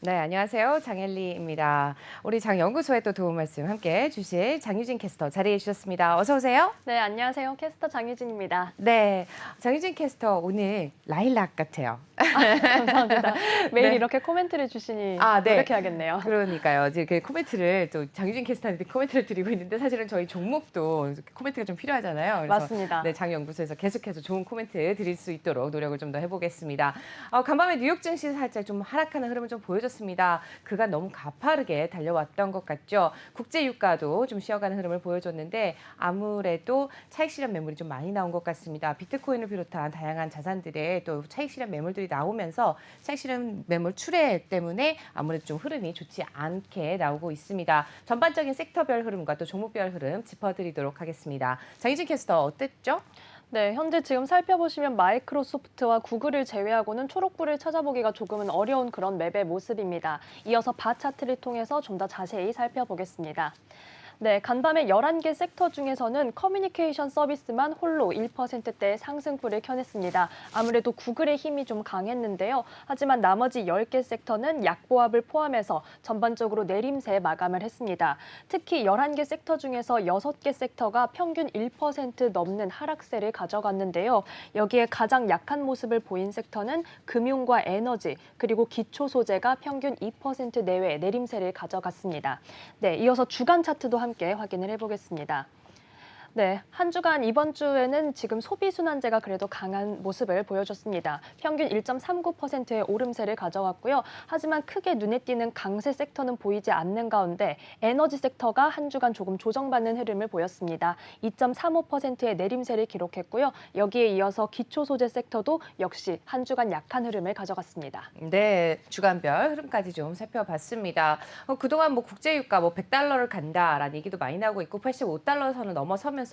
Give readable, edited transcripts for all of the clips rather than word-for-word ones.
네, 안녕하세요. 장엘리입니다. 우리 장연구소에 또 도움 말씀 함께 주실 장유진 캐스터 자리해 주셨습니다. 어서 오세요. 네, 안녕하세요. 캐스터 장유진입니다. 네, 장유진 캐스터 오늘 라일락 같아요. 감사합니다. 매일 네. 이렇게 코멘트를 주시니 네. 노력해야겠네요. 그러니까요. 이제 그 코멘트를 또 장유진 캐스터한테 코멘트를 드리고 있는데 사실은 저희 종목도 코멘트가 좀 필요하잖아요. 그래서 맞습니다. 네, 장연구소에서 계속해서 좋은 코멘트 드릴 수 있도록 노력을 좀 더 해보겠습니다. 간밤에 뉴욕 증시 살짝 좀 하락하는 흐름을 좀 보여줬습니다. 그가 너무 가파르게 달려왔던 것 같죠. 국제 유가도 좀 쉬어가는 흐름을 보여줬는데 아무래도 차익 실현 매물이 좀 많이 나온 것 같습니다. 비트코인을 비롯한 다양한 자산들의 또 차익 실현 매물들이 나오면서 차익 실현 매물 출회 때문에 아무래도 좀 흐름이 좋지 않게 나오고 있습니다. 전반적인 섹터별 흐름과 또 종목별 흐름 짚어드리도록 하겠습니다. 장희진 캐스터 어땠죠? 네, 현재 지금 살펴보시면 마이크로소프트와 구글을 제외하고는 초록불을 찾아보기가 조금은 어려운 그런 맵의 모습입니다. 이어서 바 차트를 통해서 좀 더 자세히 살펴보겠습니다. 네, 간밤에 11개 섹터 중에서는 커뮤니케이션 서비스만 홀로 1%대의 상승불을 켜냈습니다. 아무래도 구글의 힘이 좀 강했는데요. 하지만 나머지 10개 섹터는 약보합을 포함해서 전반적으로 내림세 마감을 했습니다. 특히 11개 섹터 중에서 6개 섹터가 평균 1% 넘는 하락세를 가져갔는데요. 여기에 가장 약한 모습을 보인 섹터는 금융과 에너지, 그리고 기초소재가 평균 2% 내외 내림세를 가져갔습니다. 네, 이어서 주간 차트도 함께 확인을 해보겠습니다. 네, 한 주간 이번 주에는 지금 소비순환제가 그래도 강한 모습을 보여줬습니다. 평균 1.39%의 오름세를 가져갔고요. 하지만 크게 눈에 띄는 강세 섹터는 보이지 않는 가운데 에너지 섹터가 한 주간 조금 조정받는 흐름을 보였습니다. 2.35%의 내림세를 기록했고요. 여기에 이어서 기초소재 섹터도 역시 한 주간 약한 흐름을 가져갔습니다. 네, 주간별 흐름까지 좀 살펴봤습니다. 그동안 뭐 국제유가 뭐 100달러를 간다라는 얘기도 많이 나오고 있고 85달러 선을 넘어서면서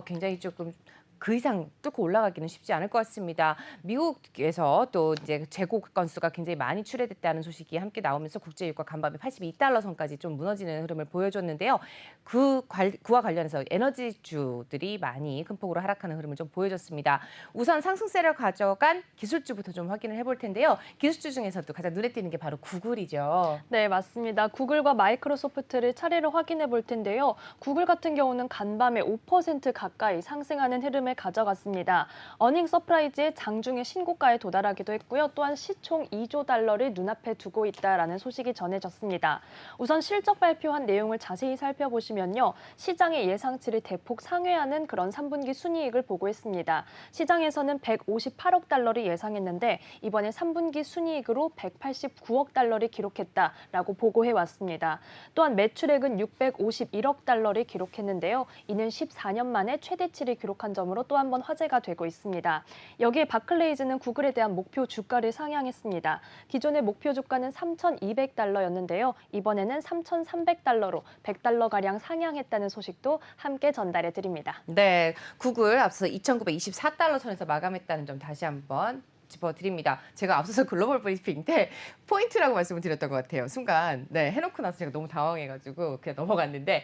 굉장히 조금 그 이상 뚫고 올라가기는 쉽지 않을 것 같습니다. 미국에서 또 이제 재고 건수가 굉장히 많이 출해됐다는 소식이 함께 나오면서 국제유가 간밤에 82달러 선까지 좀 무너지는 흐름을 보여줬는데요. 그와 관련해서 에너지주들이 많이 큰 폭으로 하락하는 흐름을 좀 보여줬습니다. 우선 상승세를 가져간 기술주부터 좀 확인을 해볼 텐데요. 기술주 중에서도 가장 눈에 띄는 게 바로 구글이죠. 네, 맞습니다. 구글과 마이크로소프트를 차례로 확인해 볼 텐데요. 구글 같은 경우는 간밤에 5% 가까이 상승하는 흐름을 가져갔습니다. 어닝 서프라이즈의 장중에 신고가에 도달하기도 했고요. 또한 시총 2조 달러를 눈앞에 두고 있다라는 소식이 전해졌습니다. 우선 실적 발표한 내용을 자세히 살펴보시면요. 시장의 예상치를 대폭 상회하는 그런 3분기 순이익을 보고했습니다. 시장에서는 158억 달러를 예상했는데 이번에 3분기 순이익으로 189억 달러를 기록했다라고 보고해왔습니다. 또한 매출액은 651억 달러를 기록했는데요. 이는 14년 만에 최대치를 기록한 점으로 또 한 번 화제가 되고 있습니다. 여기에 바클레이즈는 구글에 대한 목표 주가를 상향했습니다. 기존의 목표 주가는 3,200달러였는데요. 이번에는 3,300달러로 100달러가량 상향했다는 소식도 함께 전달해 드립니다. 네, 구글 앞서 2,924달러 선에서 마감했다는 점 다시 한번 짚어드립니다. 제가 앞서서 글로벌 브리핑 때 포인트라고 말씀을 드렸던 것 같아요. 순간 해놓고 나서 제가 너무 당황해가지고 그냥 넘어갔는데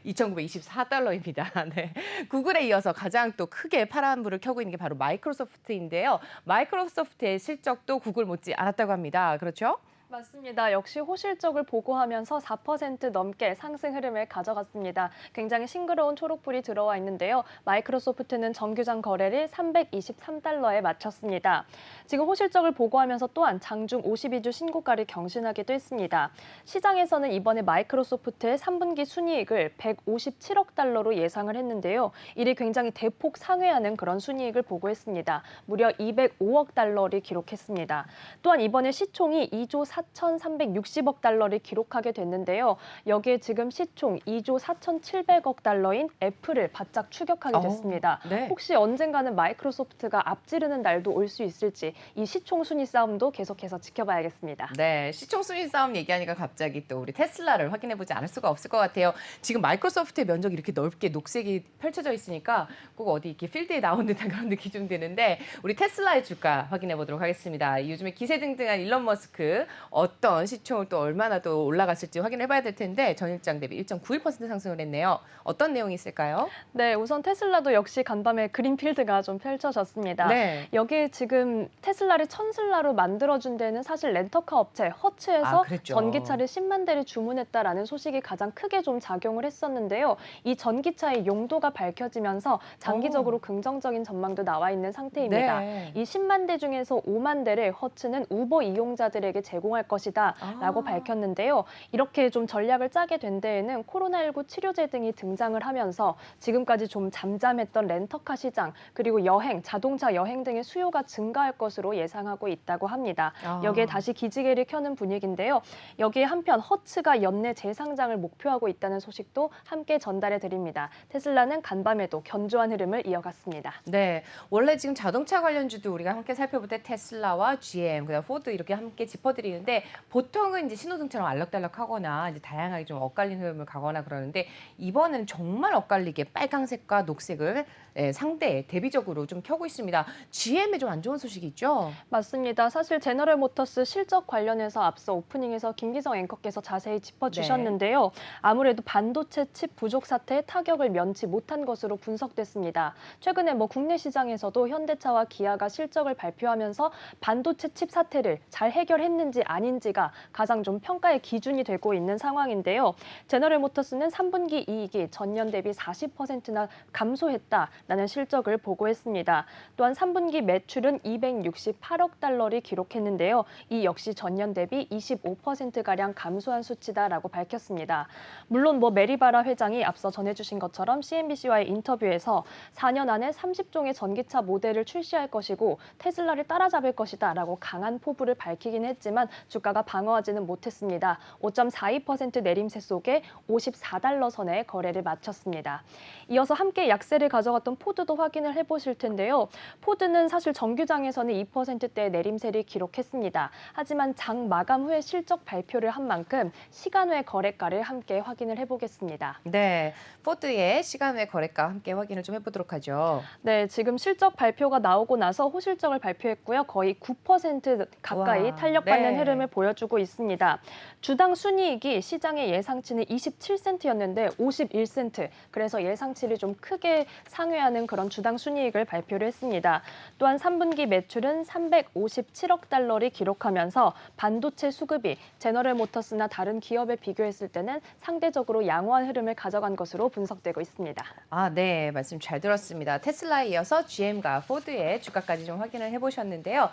2,924달러입니다. 네, 구글에 이어서 가장 또 크게 파란불을 켜고 있는 게 바로 마이크로소프트인데요. 마이크로소프트의 실적도 구글 못지 않았다고 합니다. 그렇죠? 맞습니다. 역시 호실적을 보고하면서 4% 넘게 상승 흐름을 가져갔습니다. 굉장히 싱그러운 초록불이 들어와 있는데요. 마이크로소프트는 정규장 거래를 323달러에 마쳤습니다. 지금 호실적을 보고하면서 또한 장중 52주 신고가를 경신하기도 했습니다. 시장에서는 이번에 마이크로소프트의 3분기 순이익을 157억 달러로 예상을 했는데요. 이를 굉장히 대폭 상회하는 그런 순이익을 보고했습니다. 무려 205억 달러를 기록했습니다. 또한 이번에 시총이 2조 4,360억 달러를 기록하게 됐는데요. 여기에 지금 시총 2조 4,700억 달러인 애플을 바짝 추격하게 됐습니다. 네. 혹시 언젠가는 마이크로소프트가 앞지르는 날도 올 수 있을지 이 시총 순위 싸움도 계속해서 지켜봐야겠습니다. 네, 시총 순위 싸움 얘기하니까 갑자기 또 우리 테슬라를 확인해보지 않을 수가 없을 것 같아요. 지금 마이크로소프트의 면적이 이렇게 넓게 녹색이 펼쳐져 있으니까 꼭 어디 이렇게 필드에 나온 듯한 그런 느낌이 좀 드는데 우리 테슬라의 주가 확인해보도록 하겠습니다. 요즘에 기세등등한 일론 머스크 어떤 시총을 또 얼마나 또 올라갔을지 확인해봐야 될 텐데 전일장 대비 1.91% 상승을 했네요. 어떤 내용이 있을까요? 네, 우선 테슬라도 역시 간밤에 그린필드가 좀 펼쳐졌습니다. 네. 여기에 지금 테슬라를 천슬라로 만들어준 데는 사실 렌터카 업체 아, 허츠에서 그랬죠. 전기차를 10만 대를 주문했다라는 소식이 가장 크게 좀 작용을 했었는데요. 이 전기차의 용도가 밝혀지면서 장기적으로 긍정적인 전망도 나와 있는 상태입니다. 네. 이 10만 대 중에서 5만 대를 허츠는 우버 이용자들에게 제공할 것이다라고 아. 밝혔는데요. 이렇게 좀 전략을 짜게 된 데에는 코로나19 치료제 등이 등장을 하면서 지금까지 좀 잠잠했던 렌터카 시장 그리고 여행, 자동차 여행 등의 수요가 증가할 것으로 예상하고 있다고 합니다. 아. 여기에 다시 기지개를 켜는 분위기인데요. 여기에 한편 허츠가 연내 재상장을 목표하고 있다는 소식도 함께 전달해 드립니다. 테슬라는 간밤에도 견조한 흐름을 이어갔습니다. 네, 원래 지금 자동차 관련주도 우리가 함께 살펴볼 때 테슬라와 GM, 그다음 포드 이렇게 함께 짚어드리는데 보통은 이제 신호등처럼 알록달록하거나 이제 다양하게 좀 엇갈린 흐름을 가거나 그러는데 이번에는 정말 엇갈리게 빨강색과 녹색을 상대 대비적으로 좀 켜고 있습니다. GM에 좀 안 좋은 소식이 있죠? 맞습니다. 사실 제너럴 모터스 실적 관련해서 앞서 오프닝에서 김기성 앵커께서 자세히 짚어주셨는데요. 아무래도 반도체 칩 부족 사태에 타격을 면치 못한 것으로 분석됐습니다. 최근에 국내 시장에서도 현대차와 기아가 실적을 발표하면서 반도체 칩 사태를 잘 해결했는지 아닌지가 가장 좀 평가의 기준이 되고 있는 상황인데요. 제너럴 모터스는 3분기 이익이 전년 대비 40%나 감소했다라는 실적을 보고했습니다. 또한 3분기 매출은 268억 달러를 기록했는데요. 이 역시 전년 대비 25%가량 감소한 수치다라고 밝혔습니다. 물론 메리바라 회장이 앞서 전해주신 것처럼 CNBC와의 인터뷰에서 4년 안에 30종의 전기차 모델을 출시할 것이고 테슬라를 따라잡을 것이다라고 강한 포부를 밝히긴 했지만 주가가 방어하지는 못했습니다. 5.42% 내림세 속에 54달러 선에 거래를 마쳤습니다. 이어서 함께 약세를 가져갔던 포드도 확인을 해보실 텐데요. 포드는 사실 정규장에서는 2%대의 내림세를 기록했습니다. 하지만 장 마감 후에 실적 발표를 한 만큼 시간 외 거래가를 함께 확인을 해보겠습니다. 네, 포드의 시간 외 거래가 함께 확인을 좀 해보도록 하죠. 네, 지금 실적 발표가 나오고 나서 호실적을 발표했고요. 거의 9% 가까이 와, 탄력받는 네. 흐름을 보여주고 있습니다. 주당 순이익이 시장의 예상치는 27센트였는데 51센트. 그래서 예상치를 좀 크게 상회하는 그런 주당 순이익을 발표를 했습니다. 또한 3분기 매출은 357억 달러를 기록하면서 반도체 수급이 제너럴 모터스나 다른 기업에 비교했을 때는 상대적으로 양호한 흐름을 가져간 것으로 분석되고 있습니다. 아, 네, 말씀 잘 들었습니다. 테슬라에 이어서 GM과 포드의 주가까지 좀 확인을 해보셨는데요.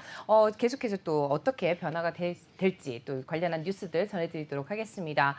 계속해서 또 어떻게 변화가 될지 또 관련한 뉴스들 전해드리도록 하겠습니다.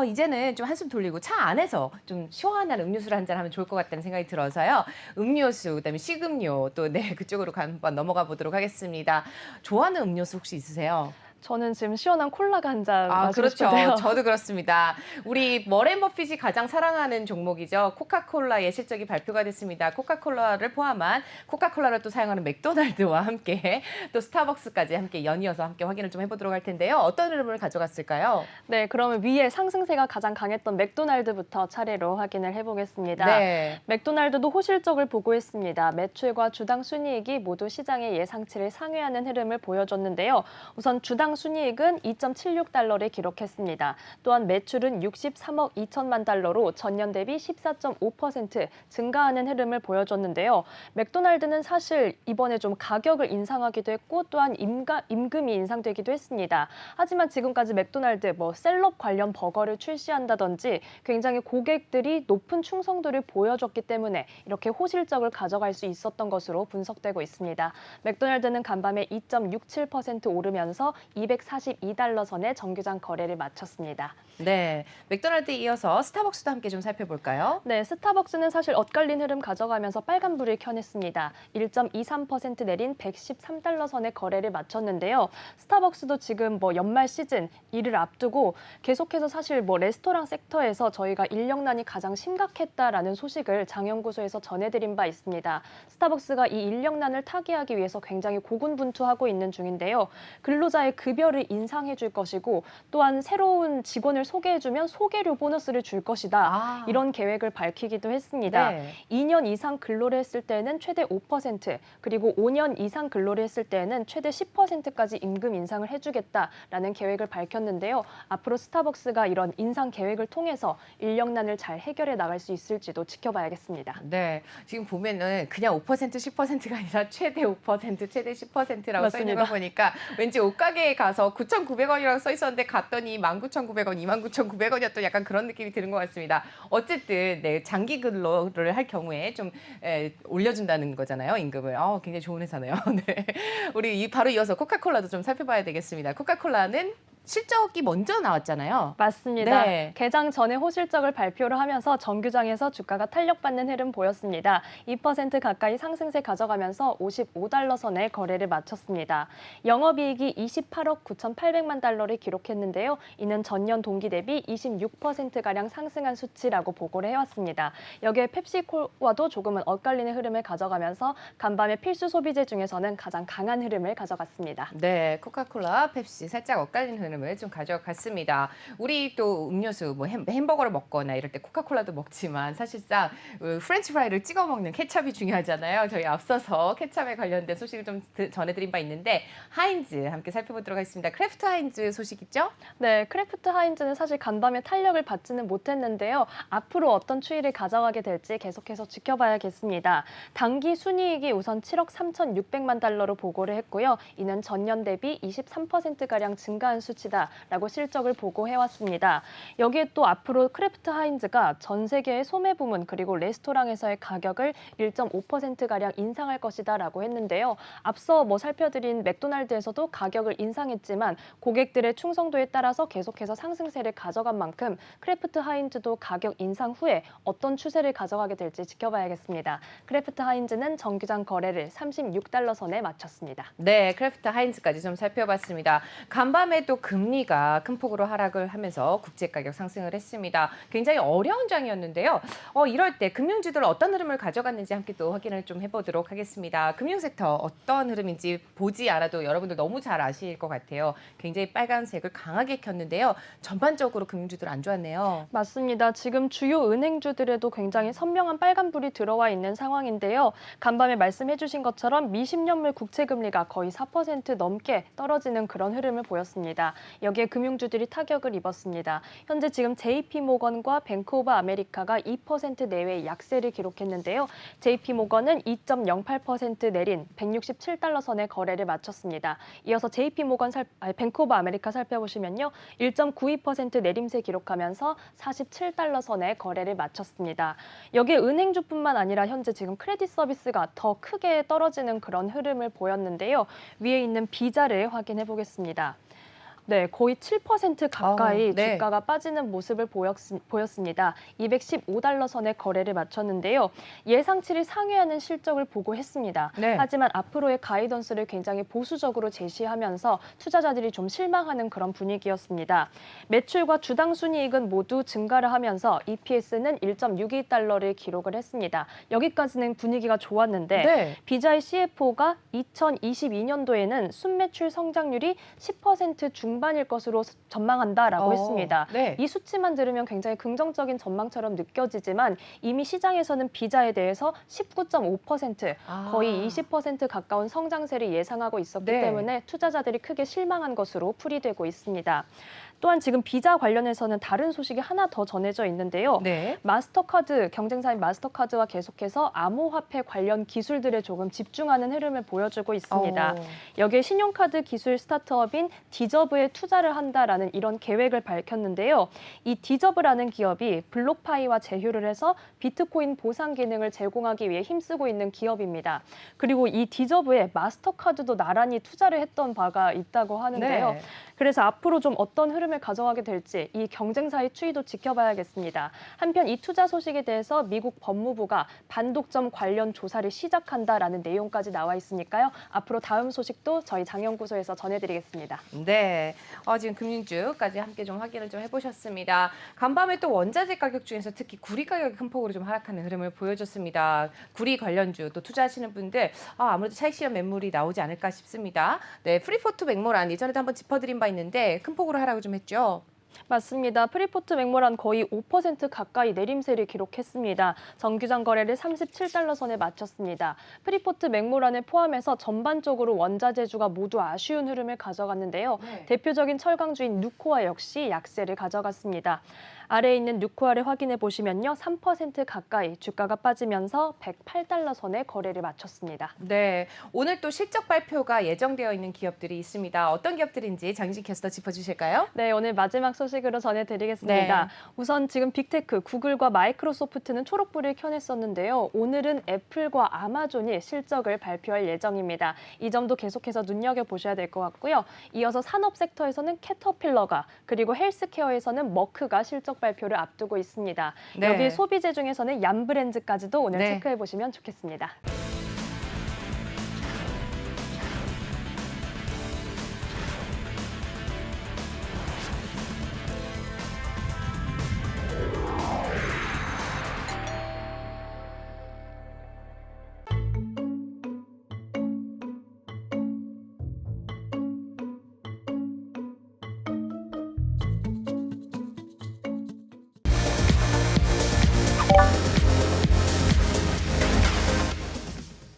이제는 좀 한숨 돌리고 차 안에서 좀 시원한 음료수를 한잔 하면 좋을 것 같다는 생각이 들어서요. 음료수, 그다음에 식음료 또 네, 그쪽으로 한번 넘어가 보도록 하겠습니다. 좋아하는 음료수 혹시 있으세요? 저는 지금 시원한 콜라가 한 잔 마시고 그렇죠. 싶은데요. 저도 그렇습니다. 우리 워렌 버핏이 가장 사랑하는 종목이죠. 코카콜라의 실적이 발표가 됐습니다. 코카콜라를 포함한 코카콜라를 또 사용하는 맥도날드와 함께 또 스타벅스까지 함께 연이어서 함께 확인을 좀 해보도록 할 텐데요. 어떤 흐름을 가져갔을까요? 네, 그러면 위에 상승세가 가장 강했던 맥도날드부터 차례로 확인을 해보겠습니다. 네. 맥도날드도 호실적을 보고했습니다. 매출과 주당 순이익이 모두 시장의 예상치를 상회하는 흐름을 보여줬는데요. 우선 주당 순이익은 2.76달러를 기록했습니다. 또한 매출은 63억 2천만 달러로 전년 대비 14.5% 증가하는 흐름을 보여줬는데요. 맥도날드는 사실 이번에 좀 가격을 인상하기도 했고 또한 임금이 인상되기도 했습니다. 하지만 지금까지 맥도날드 셀럽 관련 버거를 출시한다든지 굉장히 고객들이 높은 충성도를 보여줬기 때문에 이렇게 호실적을 가져갈 수 있었던 것으로 분석되고 있습니다. 맥도날드는 간밤에 2.67% 오르면서 242달러 선에 정규장 거래를 마쳤습니다. 네. 맥도날드에 이어서 스타벅스도 함께 좀 살펴볼까요? 네, 스타벅스는 사실 엇갈린 흐름 가져가면서 빨간불을 켜냈습니다. 1.23% 내린 113달러 선에 거래를 마쳤는데요. 스타벅스도 지금 연말 시즌 이를 앞두고 계속해서 사실 레스토랑 섹터에서 저희가 인력난이 가장 심각했다라는 소식을 장연구소에서 전해드린 바 있습니다. 스타벅스가 이 인력난을 타개하기 위해서 굉장히 고군분투하고 있는 중인데요. 근로자의 급여를 인상해 줄 것이고 또한 새로운 직원을 소개해주면 소개료 보너스를 줄 것이다. 이런 계획을 밝히기도 했습니다. 네. 2년 이상 근로를 했을 때는 최대 5%, 그리고 5년 이상 근로를 했을 때는 최대 10%까지 임금 인상을 해주겠다라는 계획을 밝혔는데요. 앞으로 스타벅스가 이런 인상 계획을 통해서 인력난을 잘 해결해 나갈 수 있을지도 지켜봐야겠습니다. 네, 지금 보면은 그냥 5% 10%가 아니라 최대 5%, 최대 10%라고 써 있는 거 맞습니다. 보니까 왠지 옷가게에 가서 9,900원이라고 써 있었는데 갔더니 19,900원, 29,900원이었던 약간 그런 느낌이 드는 것 같습니다. 어쨌든 네, 장기 근로를 할 경우에 좀 올려준다는 거잖아요, 임금을. 굉장히 좋은 회사네요. 네, 우리 바로 이어서 코카콜라도 좀 살펴봐야 되겠습니다. 코카콜라는 실적이 먼저 나왔잖아요. 맞습니다. 네. 개장 전에 호실적을 발표를 하면서 정규장에서 주가가 탄력받는 흐름 보였습니다. 2% 가까이 상승세 가져가면서 55달러 선에 거래를 마쳤습니다. 영업이익이 28억 9,800만 달러를 기록했는데요. 이는 전년 동기 대비 26%가량 상승한 수치라고 보고를 해왔습니다. 여기에 펩시코와도 조금은 엇갈리는 흐름을 가져가면서 간밤의 필수 소비재 중에서는 가장 강한 흐름을 가져갔습니다. 네, 코카콜라, 펩시 살짝 엇갈린 흐름을 좀 가져갔습니다. 우리 또 음료수, 뭐 햄버거를 먹거나 이럴 때 코카콜라도 먹지만 사실상 프렌치 프라이를 찍어 먹는 케찹이 중요하잖아요. 저희 앞서서 케찹에 관련된 소식을 좀 전해드린 바 있는데 하인즈 함께 살펴보도록 하겠습니다. 크래프트 하인즈 소식 있죠? 네, 크래프트 하인즈는 사실 간밤에 탄력을 받지는 못했는데요. 앞으로 어떤 추이를 가져가게 될지 계속해서 지켜봐야겠습니다. 당기 순이익이 우선 7억 3,600만 달러로 보고를 했고요. 이는 전년 대비 23%가량 증가한 수치다라고 실적을 보고해왔습니다. 여기에 또 앞으로 크래프트 하인즈가 전 세계의 소매 부문 그리고 레스토랑에서의 가격을 1.5%가량 인상할 것이다라고 했는데요. 앞서 살펴드린 맥도날드에서도 가격을 인상했지만 고객들의 충성도에 따라서 계속해서 상승세를 가져간 만큼 크래프트 하인즈도 가격 인상 후에 어떤 추세를 가져가게 될지 지켜봐야겠습니다. 크래프트 하인즈는 정규장 거래를 36달러 선에 마쳤습니다. 네, 크래프트 하인즈까지 좀 살펴봤습니다. 간밤에 또 금리가 큰 폭으로 하락을 하면서 국제 가격 상승을 했습니다. 굉장히 어려운 장이었는데요. 이럴 때 금융주들 어떤 흐름을 가져갔는지 함께 또 확인을 좀 해보도록 하겠습니다. 금융 섹터 어떤 흐름인지 보지 않아도 여러분들 너무 잘 아실 것 같아요. 굉장히 빨간색을 강하게 켰는데요. 전반적으로 금융주들 안 좋았네요. 맞습니다. 지금 주요 은행주들에도 굉장히 선명한 빨간불이 들어와 있는 상황인데요. 간밤에 말씀해 주신 것처럼 미 10년물 국채금리가 거의 4% 넘게 떨어지는 그런 흐름을 보였습니다. 여기에 금융주들이 타격을 입었습니다. 현재 지금 JP모건과 뱅크 오브 아메리카가 2% 내외의 약세를 기록했는데요. JP모건은 2.08% 내린 167달러 선의 거래를 마쳤습니다. 이어서 뱅크 오브 아메리카 살펴보시면요. 1.92% 내림세 기록하면서 47달러 선의 거래를 마쳤습니다. 여기에 은행주뿐만 아니라 현재 지금 크레딧 서비스가 더 크게 떨어지는 그런 흐름을 보였는데요. 위에 있는 비자를 확인해 보겠습니다. 네, 거의 7% 가까이 네. 주가가 빠지는 모습을 보였습니다. 215달러 선의 거래를 마쳤는데요. 예상치를 상회하는 실적을 보고했습니다. 네. 하지만 앞으로의 가이던스를 굉장히 보수적으로 제시하면서 투자자들이 좀 실망하는 그런 분위기였습니다. 매출과 주당 순이익은 모두 증가를 하면서 EPS는 1.62달러를 기록을 했습니다. 여기까지는 분위기가 좋았는데 네. 비자의 CFO가 2022년도에는 순매출 성장률이 10% 중반일 것으로 전망한다라고 했습니다. 네. 이 수치만 들으면 굉장히 긍정적인 전망처럼 느껴지지만 이미 시장에서는 비자에 대해서 19.5%, 거의 20% 가까운 성장세를 예상하고 있었기 네. 때문에 투자자들이 크게 실망한 것으로 풀이되고 있습니다. 또한 지금 비자 관련해서는 다른 소식이 하나 더 전해져 있는데요. 네. 마스터카드, 경쟁사인 마스터카드와 계속해서 암호화폐 관련 기술들에 조금 집중하는 흐름을 보여주고 있습니다. 여기에 신용카드 기술 스타트업인 디저브에 투자를 한다라는 이런 계획을 밝혔는데요. 이 디저브라는 기업이 블록파이와 제휴를 해서 비트코인 보상 기능을 제공하기 위해 힘쓰고 있는 기업입니다. 그리고 이 디저브에 마스터카드도 나란히 투자를 했던 바가 있다고 하는데요. 네. 그래서 앞으로 좀 어떤 흐름이 흐름을 가져가게 될지 이 경쟁사의 추이도 지켜봐야겠습니다. 한편 이 투자 소식에 대해서 미국 법무부가 반독점 관련 조사를 시작한다라는 내용까지 나와 있으니까요. 앞으로 다음 소식도 저희 장연구소에서 전해드리겠습니다. 네, 지금 금융주까지 함께 좀 확인을 좀 해보셨습니다. 간밤에 또 원자재 가격 중에서 특히 구리 가격이 큰 폭으로 좀 하락하는 흐름을 보여줬습니다. 구리 관련주 또 투자하시는 분들 아무래도 차익 실현 매물이 나오지 않을까 싶습니다. 네, 프리포트 맥모란 예전에도 한번 짚어드린 바 있는데 큰 폭으로 하락을 좀 했죠. 맞습니다. 프리포트 맥모란 거의 5% 가까이 내림세를 기록했습니다. 정규장 거래를 37달러 선에 마쳤습니다. 프리포트 맥모란을 포함해서 전반적으로 원자재주가 모두 아쉬운 흐름을 가져갔는데요. 네. 대표적인 철강주인 누코아 역시 약세를 가져갔습니다. 아래에 있는 누코아를 확인해 보시면요. 3% 가까이 주가가 빠지면서 108달러 선에 거래를 마쳤습니다. 네, 오늘 또 실적 발표가 예정되어 있는 기업들이 있습니다. 어떤 기업들인지 장진 캐스터 짚어주실까요? 네, 오늘 마지막 소식으로 전해드리겠습니다. 네. 우선 지금 빅테크, 구글과 마이크로소프트는 초록불을 켜냈었는데요. 오늘은 애플과 아마존이 실적을 발표할 예정입니다. 이 점도 계속해서 눈여겨보셔야 될 것 같고요. 이어서 산업 섹터에서는 캐터필러가, 그리고 헬스케어에서는 머크가 실적 발표를 앞두고 있습니다. 네. 여기 소비재 중에서는 얌브랜드까지도 오늘 네. 체크해보시면 좋겠습니다.